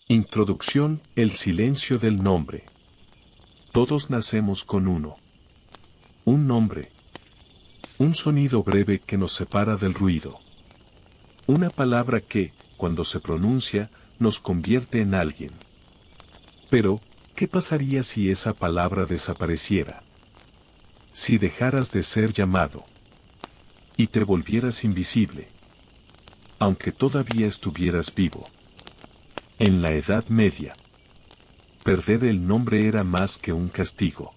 Introducción: el silencio del nombre. Todos nacemos con uno. Un nombre. Un sonido breve que nos separa del ruido. Una palabra que, cuando se pronuncia, nos convierte en alguien. Pero, ¿qué pasaría si esa palabra desapareciera? Si dejaras de ser llamado y te volvieras invisible, aunque todavía estuvieras vivo. En la Edad Media, perder el nombre era más que un castigo.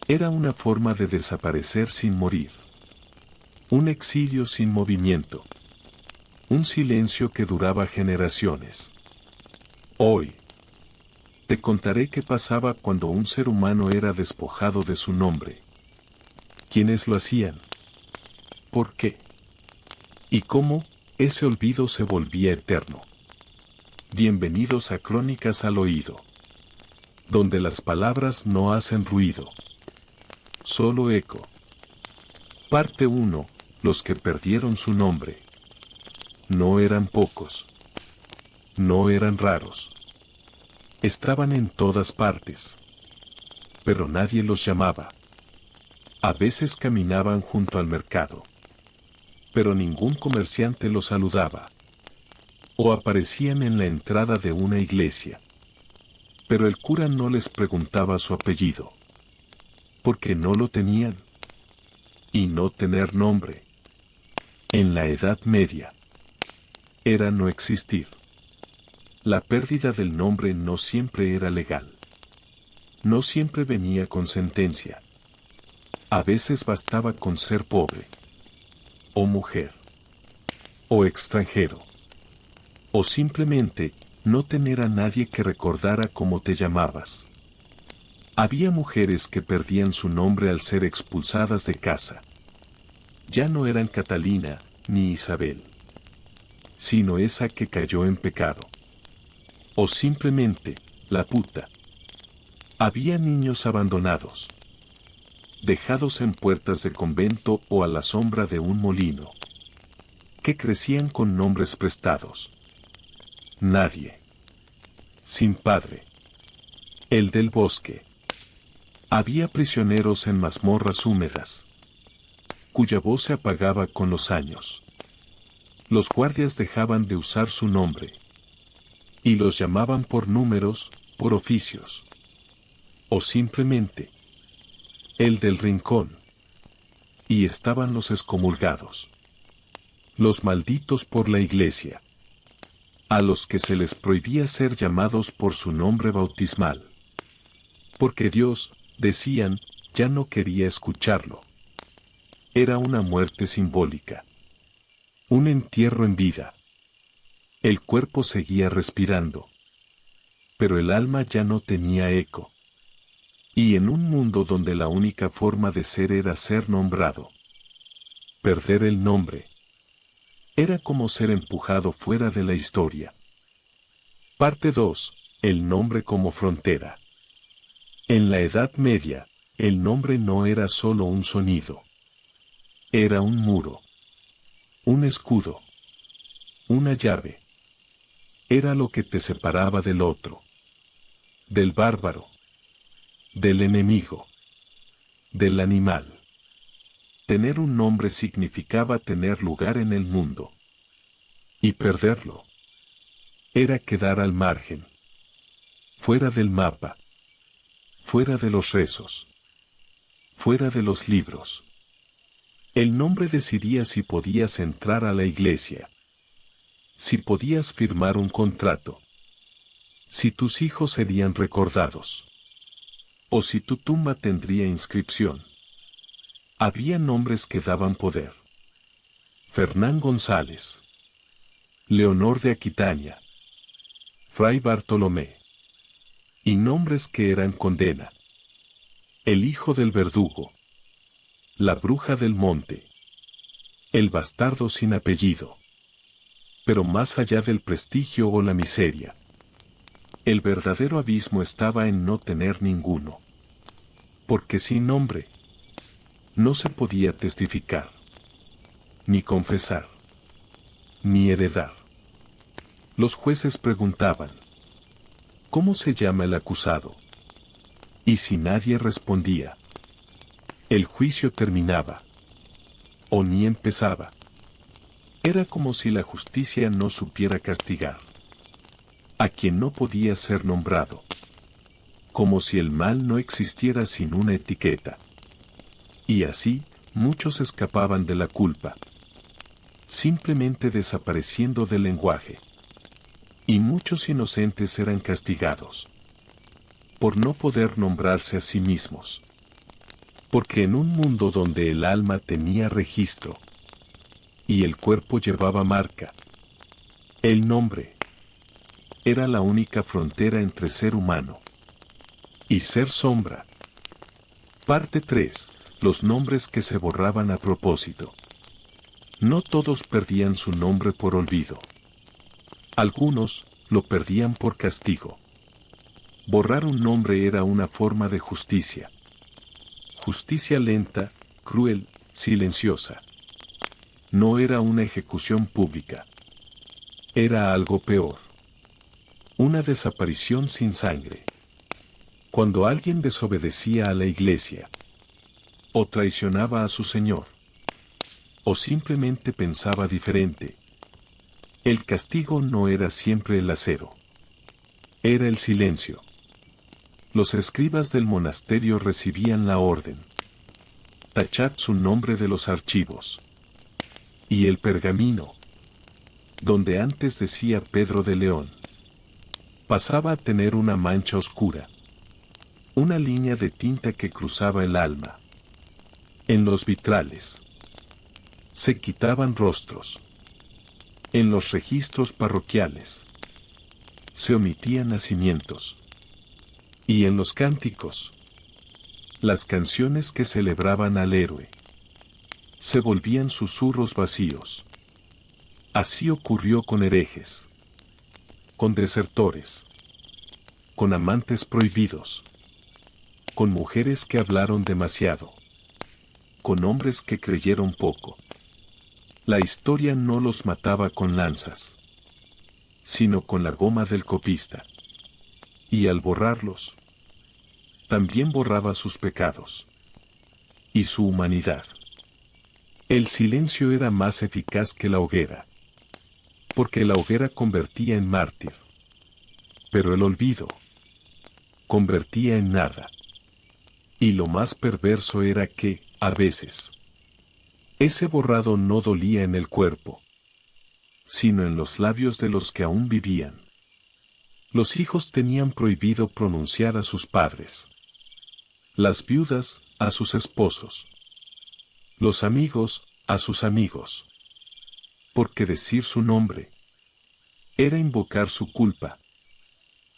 Era una forma de desaparecer sin morir. Un exilio sin movimiento. Un silencio que duraba generaciones. Hoy, te contaré qué pasaba cuando un ser humano era despojado de su nombre. ¿Quiénes lo hacían? ¿Por qué? ¿Y cómo ese olvido se volvía eterno? Bienvenidos a Crónicas al Oído, donde las palabras no hacen ruido, solo eco. Parte 1. Los que perdieron su nombre. No eran pocos. No eran raros. Estaban en todas partes. Pero nadie los llamaba. A veces caminaban junto al mercado. Pero ningún comerciante los saludaba. O aparecían en la entrada de una iglesia. Pero el cura no les preguntaba su apellido. Porque no lo tenían. Y no tener nombre, en la Edad Media, era no existir. La pérdida del nombre no siempre era legal. No siempre venía con sentencia. A veces bastaba con ser pobre, o mujer, o extranjero, o simplemente no tener a nadie que recordara cómo te llamabas. Había mujeres que perdían su nombre al ser expulsadas de casa. Ya no eran Catalina ni Isabel, sino esa que cayó en pecado. O simplemente, la puta. Había niños abandonados, dejados en puertas de convento o a la sombra de un molino, que crecían con nombres prestados. Nadie. Sin padre. El del bosque. Había prisioneros en mazmorras húmedas, cuya voz se apagaba con los años. Los guardias dejaban de usar su nombre, y los llamaban por números, por oficios, o simplemente, el del rincón. Y estaban los excomulgados, los malditos por la iglesia, a los que se les prohibía ser llamados por su nombre bautismal. Porque Dios, decían, ya no quería escucharlo. Era una muerte simbólica. Un entierro en vida. El cuerpo seguía respirando. Pero el alma ya no tenía eco. Y en un mundo donde la única forma de ser era ser nombrado. Perder el nombre. Era como ser empujado fuera de la historia. Parte 2. El nombre como frontera. En la Edad Media, el nombre no era solo un sonido. Era un muro. Un escudo. Una llave. Era lo que te separaba del otro. Del bárbaro. Del enemigo. Del animal. Tener un nombre significaba tener lugar en el mundo. Y perderlo era quedar al margen. Fuera del mapa. Fuera de los rezos. Fuera de los libros. El nombre decidía si podías entrar a la iglesia. Si podías firmar un contrato. Si tus hijos serían recordados. O si tu tumba tendría inscripción. Había nombres que daban poder. Fernán González. Leonor de Aquitania. Fray Bartolomé. Y nombres que eran condena. El hijo del verdugo. La bruja del monte. El bastardo sin apellido. Pero más allá del prestigio o la miseria, el verdadero abismo estaba en no tener ninguno. Porque sin nombre, no se podía testificar, ni confesar, ni heredar. Los jueces preguntaban, ¿Cómo se llama el acusado? Y si nadie respondía, el juicio terminaba. O ni empezaba. Era como si la justicia no supiera castigar a quien no podía ser nombrado. Como si el mal no existiera sin una etiqueta. Y así, muchos escapaban de la culpa, simplemente desapareciendo del lenguaje. Y muchos inocentes eran castigados por no poder nombrarse a sí mismos. Porque en un mundo donde el alma tenía registro y el cuerpo llevaba marca, el nombre era la única frontera entre ser humano y ser sombra. Parte 3. Los nombres que se borraban a propósito. No todos perdían su nombre por olvido. Algunos lo perdían por castigo. Borrar un nombre era una forma de justicia. Justicia lenta, cruel, silenciosa. No era una ejecución pública. Era algo peor. Una desaparición sin sangre. Cuando alguien desobedecía a la iglesia, o traicionaba a su Señor, o simplemente pensaba diferente, el castigo no era siempre el acero. Era el silencio. Los escribas del monasterio recibían la orden. Tachad su nombre de los archivos. Y el pergamino, donde antes decía Pedro de León, pasaba a tener una mancha oscura. Una línea de tinta que cruzaba el alma. En los vitrales se quitaban rostros. En los registros parroquiales se omitían nacimientos. Y en los cánticos, las canciones que celebraban al héroe se volvían susurros vacíos. Así ocurrió con herejes, con desertores, con amantes prohibidos, con mujeres que hablaron demasiado, con hombres que creyeron poco. La historia no los mataba con lanzas, sino con la goma del copista. Y al borrarlos, también borraba sus pecados y su humanidad. El silencio era más eficaz que la hoguera, porque la hoguera convertía en mártir, pero el olvido convertía en nada. Y lo más perverso era que, a veces, ese borrado no dolía en el cuerpo, sino en los labios de los que aún vivían. Los hijos tenían prohibido pronunciar a sus padres, las viudas a sus esposos, los amigos a sus amigos, porque decir su nombre era invocar su culpa,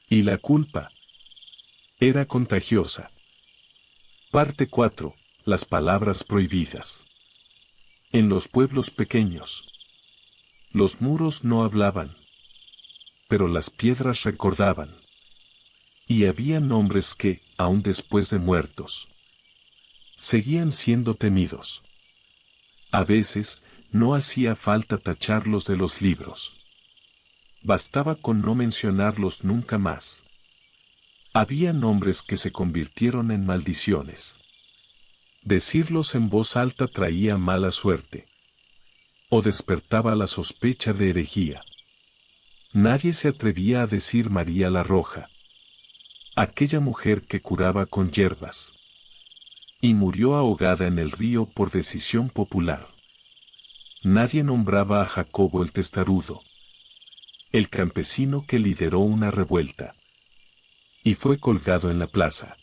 y la culpa era contagiosa. Parte 4. Las palabras prohibidas. En los pueblos pequeños, los muros no hablaban, pero las piedras recordaban. Y había nombres que, aun después de muertos, seguían siendo temidos. A veces, no hacía falta tacharlos de los libros. Bastaba con no mencionarlos nunca más. Había nombres que se convirtieron en maldiciones. Decirlos en voz alta traía mala suerte, o despertaba la sospecha de herejía. Nadie se atrevía a decir María la Roja, aquella mujer que curaba con hierbas, y murió ahogada en el río por decisión popular. Nadie nombraba a Jacobo el testarudo, el campesino que lideró una revuelta, y fue colgado en la plaza.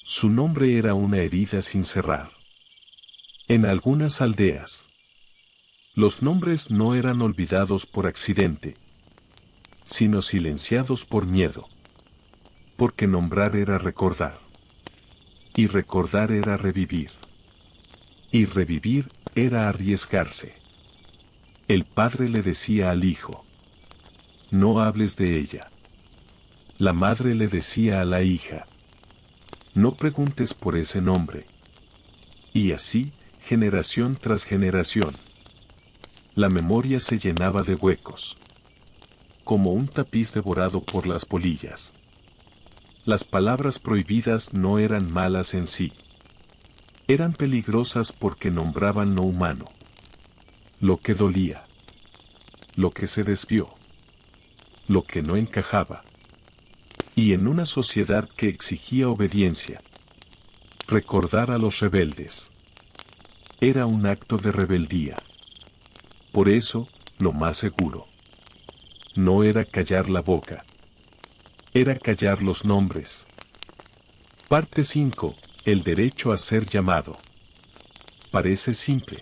Su nombre era una herida sin cerrar. En algunas aldeas, los nombres no eran olvidados por accidente, sino silenciados por miedo. Porque nombrar era recordar. Y recordar era revivir. Y revivir era arriesgarse. El padre le decía al hijo: no hables de ella. La madre le decía a la hija: no preguntes por ese nombre. Y así, generación tras generación. La memoria se llenaba de huecos. como un tapiz devorado por las polillas. Las palabras prohibidas no eran malas en sí. Eran peligrosas porque nombraban lo humano, lo que dolía, lo que se desvió, lo que no encajaba. Y en una sociedad que exigía obediencia, recordar a los rebeldes era un acto de rebeldía. Por eso, lo más seguro no era callar la boca, era callar los nombres. Parte 5. El derecho a ser llamado. Parece simple,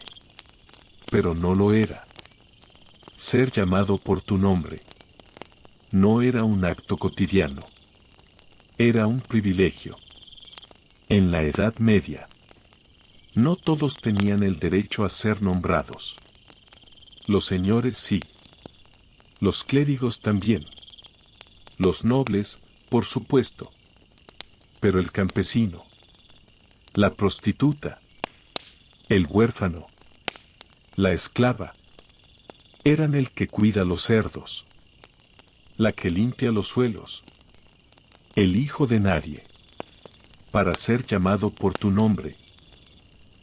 pero no lo era. Ser llamado por tu nombre no era un acto cotidiano, era un privilegio. En la Edad Media, no todos tenían el derecho a ser nombrados. Los señores sí. Los clérigos también. Los nobles, por supuesto. Pero el campesino, la prostituta, el huérfano, la esclava, eran el que cuida los cerdos, la que limpia los suelos, el hijo de nadie. Para ser llamado por tu nombre,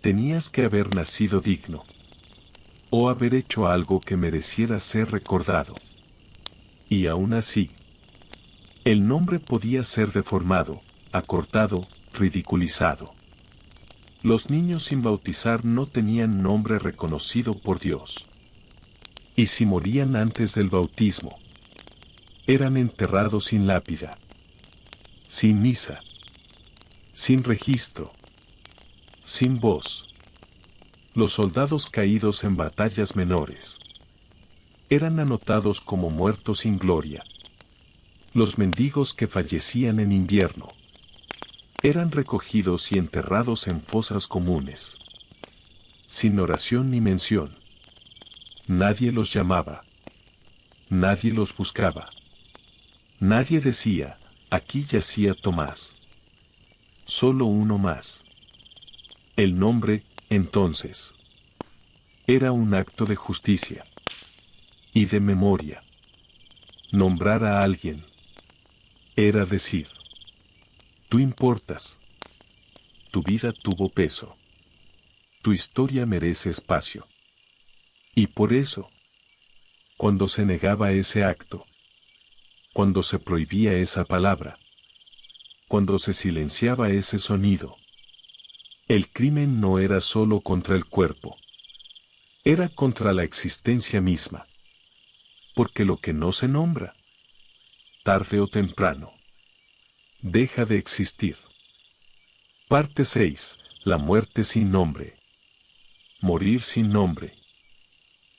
tenías que haber nacido digno, o haber hecho algo que mereciera ser recordado. Y aún así, el nombre podía ser deformado, acortado, ridiculizado. Los niños sin bautizar no tenían nombre reconocido por Dios. Y si morían antes del bautismo, eran enterrados sin lápida, sin misa, sin registro, sin voz. Los soldados caídos en batallas menores eran anotados como muertos sin gloria. Los mendigos que fallecían en invierno eran recogidos y enterrados en fosas comunes, sin oración ni mención. Nadie los llamaba, nadie los buscaba. Nadie decía, aquí yacía Tomás. Solo uno más. El nombre, entonces, era un acto de justicia y de memoria. Nombrar a alguien era decir, tú importas, tu vida tuvo peso, tu historia merece espacio. Y por eso, cuando se negaba ese acto, cuando se prohibía esa palabra, cuando se silenciaba ese sonido, el crimen no era solo contra el cuerpo, era contra la existencia misma. Porque lo que no se nombra, tarde o temprano, deja de existir. Parte 6. La muerte sin nombre. Morir sin nombre.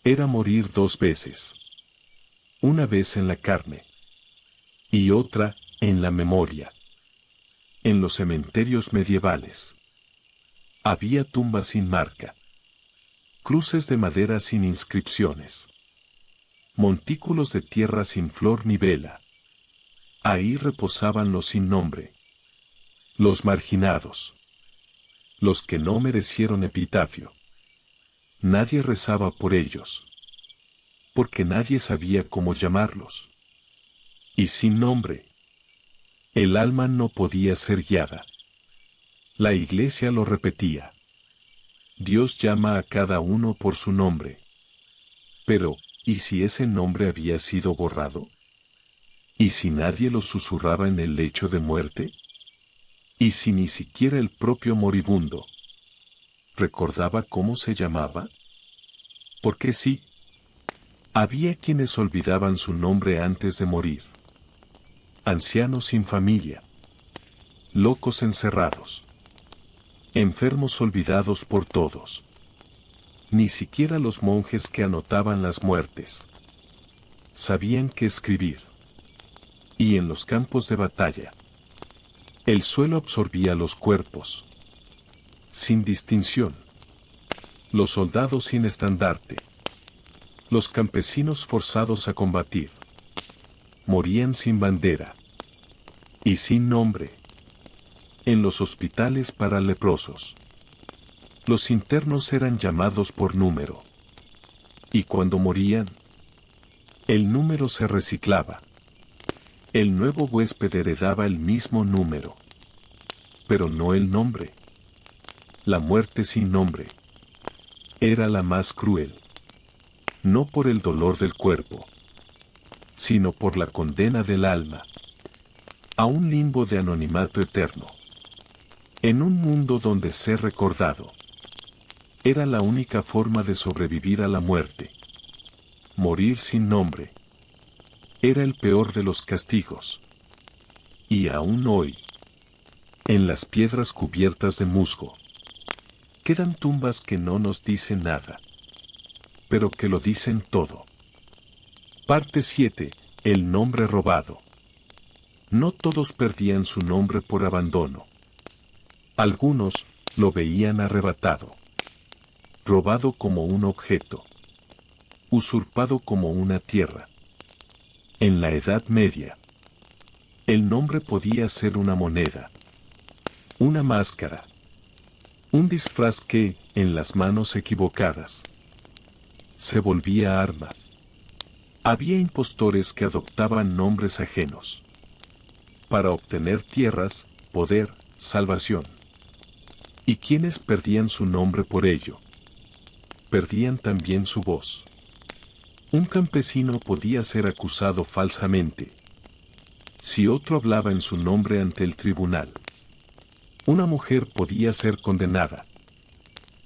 Era morir dos veces. Una vez en la carne y otra en la memoria. En los cementerios medievales había tumbas sin marca, cruces de madera sin inscripciones, montículos de tierra sin flor ni vela. Ahí reposaban los sin nombre, los marginados, los que no merecieron epitafio. Nadie rezaba por ellos, porque nadie sabía cómo llamarlos. Y sin nombre, el alma no podía ser guiada. La Iglesia lo repetía. Dios llama a cada uno por su nombre. Pero, ¿y si ese nombre había sido borrado? ¿Y si nadie lo susurraba en el lecho de muerte? ¿Y si ni siquiera el propio moribundo recordaba cómo se llamaba? Porque sí, había quienes olvidaban su nombre antes de morir. Ancianos sin familia, locos encerrados, enfermos olvidados por todos. Ni siquiera los monjes que anotaban las muertes sabían qué escribir. Y en los campos de batalla, el suelo absorbía los cuerpos, sin distinción. Los soldados sin estandarte, los campesinos forzados a combatir, morían sin bandera y sin nombre. En los hospitales para leprosos, los internos eran llamados por número. Y cuando morían, El número se reciclaba. El nuevo huésped heredaba el mismo número. Pero no el nombre. La muerte sin nombre era la más cruel. No por el dolor del cuerpo, sino por la condena del alma a un limbo de anonimato eterno. En un mundo donde ser recordado era la única forma de sobrevivir a la muerte. Morir sin nombre era el peor de los castigos. Y aún hoy, en las piedras cubiertas de musgo, quedan tumbas que no nos dicen nada, pero que lo dicen todo. Parte 7. El nombre robado. No todos perdían su nombre por abandono. Algunos lo veían arrebatado, robado como un objeto, usurpado como una tierra. En la Edad Media, el nombre podía ser una moneda, una máscara, un disfraz que, en las manos equivocadas, se volvía arma. Había impostores que adoptaban nombres ajenos para obtener tierras, poder, salvación. Y quienes perdían su nombre por ello, perdían también su voz. Un campesino podía ser acusado falsamente si otro hablaba en su nombre ante el tribunal. Una mujer podía ser condenada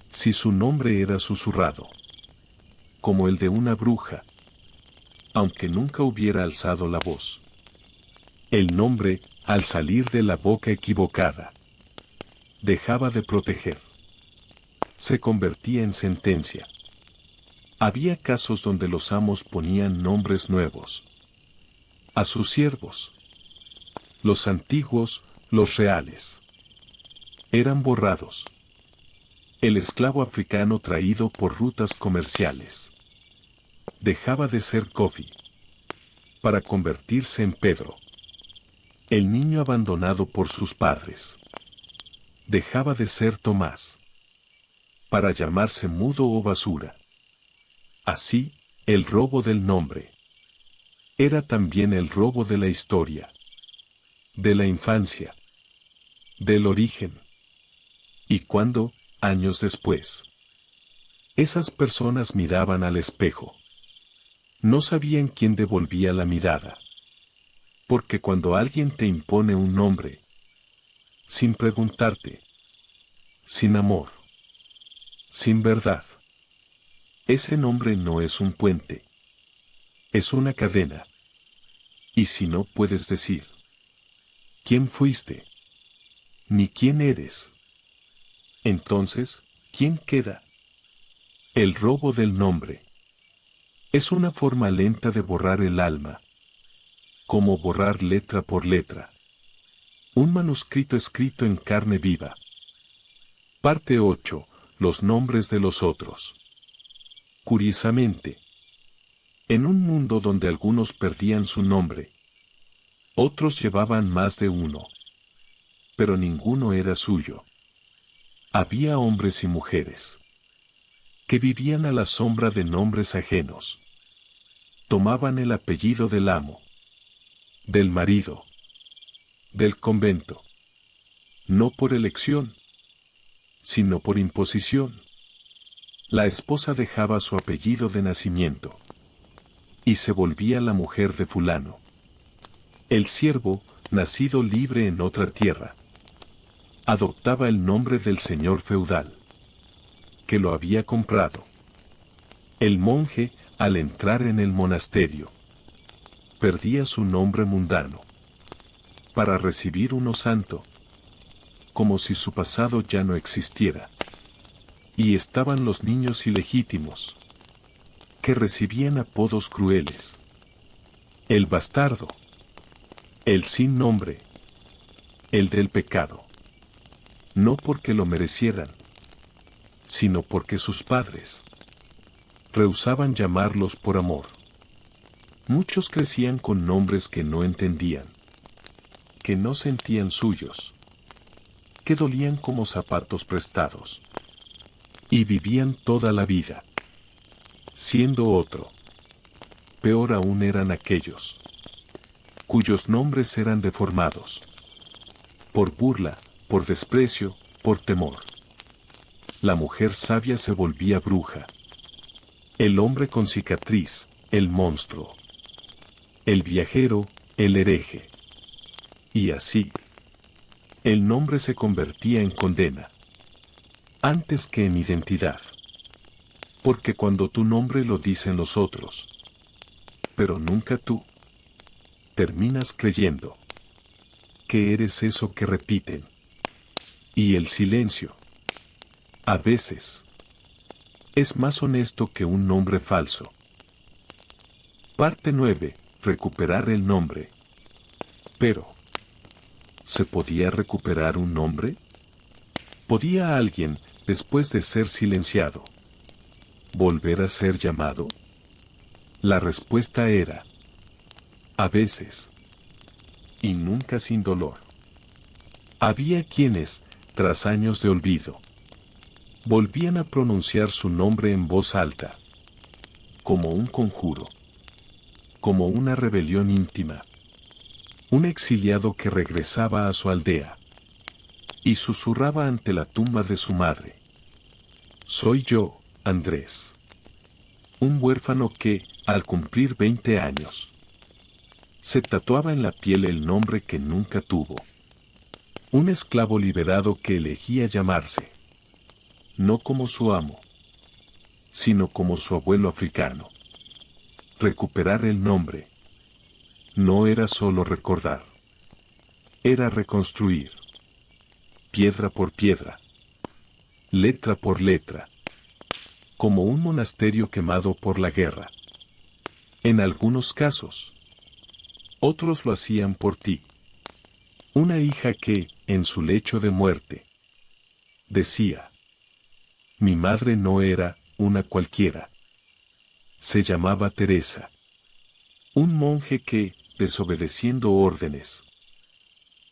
si su nombre era susurrado, como el de una bruja, aunque nunca hubiera alzado la voz. El nombre, al salir de la boca equivocada, dejaba de proteger. Se convertía en sentencia. Había casos donde los amos ponían nombres nuevos a sus siervos. Los antiguos, los reales, eran borrados. El esclavo africano traído por rutas comerciales dejaba de ser Kofi para convertirse en Pedro. El niño abandonado por sus padres dejaba de ser Tomás para llamarse Mudo o Basura. Así, el robo del nombre era también el robo de la historia, de la infancia, del origen. Y cuando, años después, esas personas miraban al espejo, no sabían quién devolvía la mirada. Porque cuando alguien te impone un nombre, sin preguntarte, sin amor, sin verdad, ese nombre no es un puente, es una cadena. Y si no puedes decir quién fuiste, ni quién eres, entonces, ¿quién queda? El robo del nombre es una forma lenta de borrar el alma, como borrar letra por letra un manuscrito escrito en carne viva. Parte 8. Los nombres de los otros. Curiosamente, en un mundo donde algunos perdían su nombre, otros llevaban más de uno, pero ninguno era suyo. Había hombres y mujeres que vivían a la sombra de nombres ajenos. Tomaban el apellido del amo, del marido, del convento, no por elección, sino por imposición. La esposa dejaba su apellido de nacimiento y se volvía la mujer de fulano. El siervo, nacido libre en otra tierra, adoptaba el nombre del señor feudal que lo había comprado. El monje, al entrar en el monasterio, perdía su nombre mundano para recibir uno santo, como si su pasado ya no existiera. Y estaban los niños ilegítimos, que recibían apodos crueles. El bastardo, el sin nombre, el del pecado. No porque lo merecieran, sino porque sus padres rehusaban llamarlos por amor. Muchos crecían con nombres que no entendían, que no sentían suyos, que dolían como zapatos prestados. Y vivían toda la vida siendo otro. Peor aún eran aquellos cuyos nombres eran deformados. Por burla, por desprecio, por temor. La mujer sabia se volvía bruja. El hombre con cicatriz, el monstruo. El viajero, el hereje. Y así, el nombre se convertía en condena, antes que en identidad. Porque cuando tu nombre lo dicen los otros, pero nunca tú, terminas creyendo que eres eso que repiten. Y el silencio, a veces, es más honesto que un nombre falso. Parte 9. Recuperar el nombre. Pero, ¿se podía recuperar un nombre? ¿Podía alguien, después de ser silenciado, volver a ser llamado? La respuesta era, a veces, y nunca sin dolor. Había quienes, tras años de olvido, volvían a pronunciar su nombre en voz alta, como un conjuro, como una rebelión íntima, un exiliado que regresaba a su aldea y susurraba ante la tumba de su madre: soy yo, Andrés. Un huérfano que, al cumplir 20 años, se tatuaba en la piel el nombre que nunca tuvo. Un esclavo liberado que elegía llamarse, no como su amo, sino como su abuelo africano. Recuperar el nombre no era solo recordar, era reconstruir, piedra por piedra, letra por letra, como un monasterio quemado por la guerra. En algunos casos, otros lo hacían por ti. Una hija que, en su lecho de muerte, decía: mi madre no era una cualquiera. Se llamaba Teresa. Un monje que, desobedeciendo órdenes,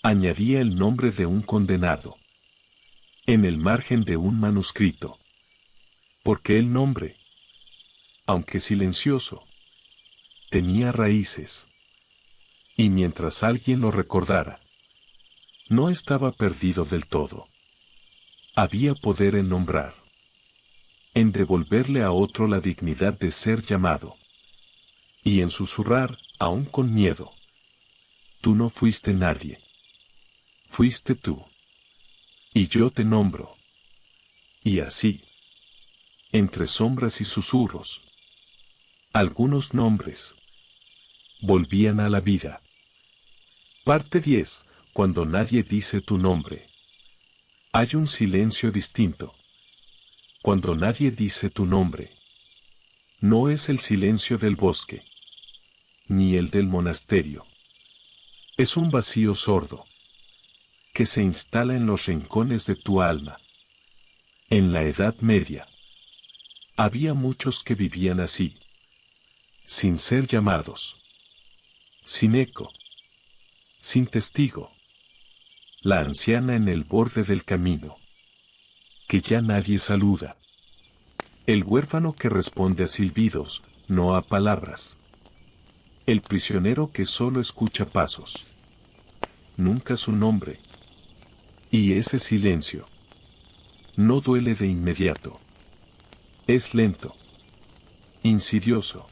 añadía el nombre de un condenado en el margen de un manuscrito. Porque el nombre, aunque silencioso, tenía raíces. Y mientras alguien lo recordara, no estaba perdido del todo. Había poder en nombrar, en devolverle a otro la dignidad de ser llamado. Y en susurrar, aún con miedo: tú no fuiste nadie. Fuiste tú. Y yo te nombro. Y así, entre sombras y susurros, algunos nombres volvían a la vida. Parte 10. Cuando nadie dice tu nombre, hay un silencio distinto. Cuando nadie dice tu nombre, no es el silencio del bosque, ni el del monasterio. Es un vacío sordo, que se instala en los rincones de tu alma. En la Edad Media, había muchos que vivían así, sin ser llamados, sin eco, sin testigo. La anciana en el borde del camino, que ya nadie saluda. El huérfano que responde a silbidos, no a palabras. El prisionero que solo escucha pasos, nunca su nombre. Y ese silencio no duele de inmediato. Es lento, insidioso.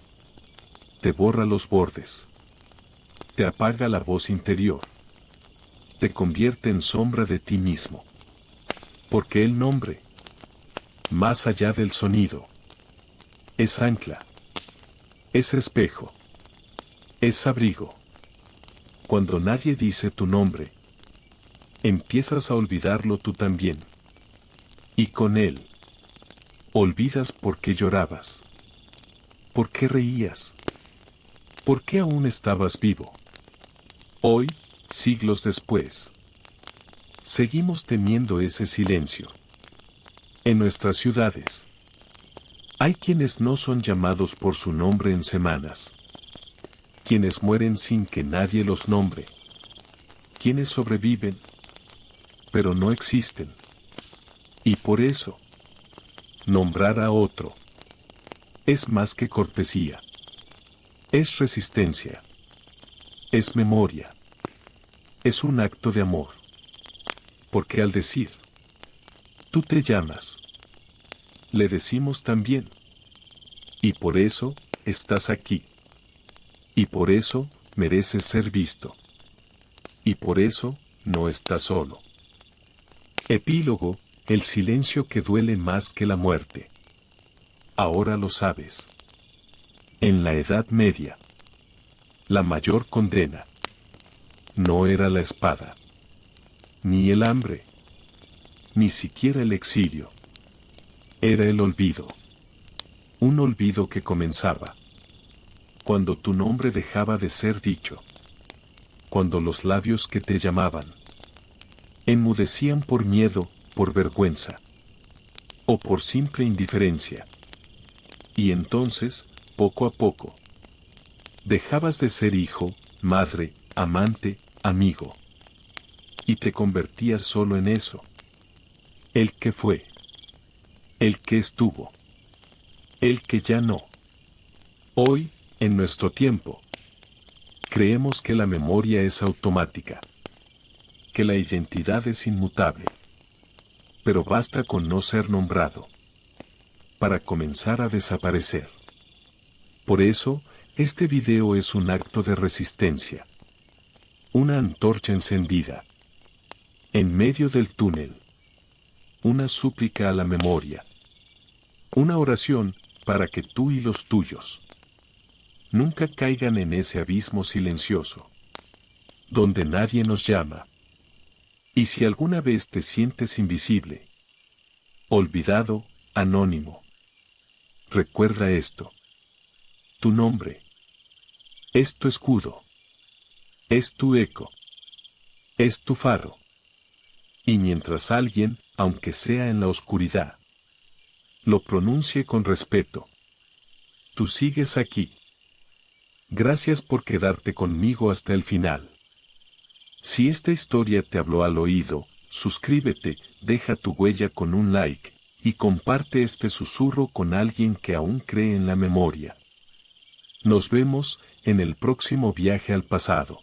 Te borra los bordes. Te apaga la voz interior. Te convierte en sombra de ti mismo. Porque el nombre, más allá del sonido, es ancla, es espejo, es abrigo. Cuando nadie dice tu nombre, empiezas a olvidarlo tú también. Y con él, olvidas por qué llorabas, por qué reías, por qué aún estabas vivo. Hoy, siglos después, seguimos temiendo ese silencio. En nuestras ciudades, hay quienes no son llamados por su nombre en semanas, quienes mueren sin que nadie los nombre, quienes sobreviven, pero no existen. Y por eso, nombrar a otro es más que cortesía. Es resistencia. Es memoria. Es un acto de amor. Porque al decir, tú te llamas, le decimos también. Y por eso, estás aquí. Y por eso, mereces ser visto. Y por eso, no estás solo. Epílogo, el silencio que duele más que la muerte. Ahora lo sabes. En la Edad Media, la mayor condena no era la espada, ni el hambre, ni siquiera el exilio. Era el olvido. Un olvido que comenzaba cuando tu nombre dejaba de ser dicho. Cuando los labios que te llamaban enmudecían por miedo, por vergüenza o por simple indiferencia. Y entonces, poco a poco, dejabas de ser hijo, madre, amante, amigo. Y te convertías solo en eso. El que fue. El que estuvo. El que ya no. Hoy, en nuestro tiempo, creemos que la memoria es automática. Que la identidad es inmutable. Pero basta con no ser nombrado para comenzar a desaparecer. Por eso, este video es un acto de resistencia. Una antorcha encendida. En medio del túnel. Una súplica a la memoria. Una oración para que tú y los tuyos nunca caigan en ese abismo silencioso, donde nadie nos llama. Y si alguna vez te sientes invisible, olvidado, anónimo, recuerda esto. Tu nombre es tu escudo, es tu eco, es tu faro. Y mientras alguien, aunque sea en la oscuridad, lo pronuncie con respeto, tú sigues aquí. Gracias por quedarte conmigo hasta el final. Si esta historia te habló al oído, suscríbete, deja tu huella con un like, y comparte este susurro con alguien que aún cree en la memoria. Nos vemos en el próximo viaje al pasado.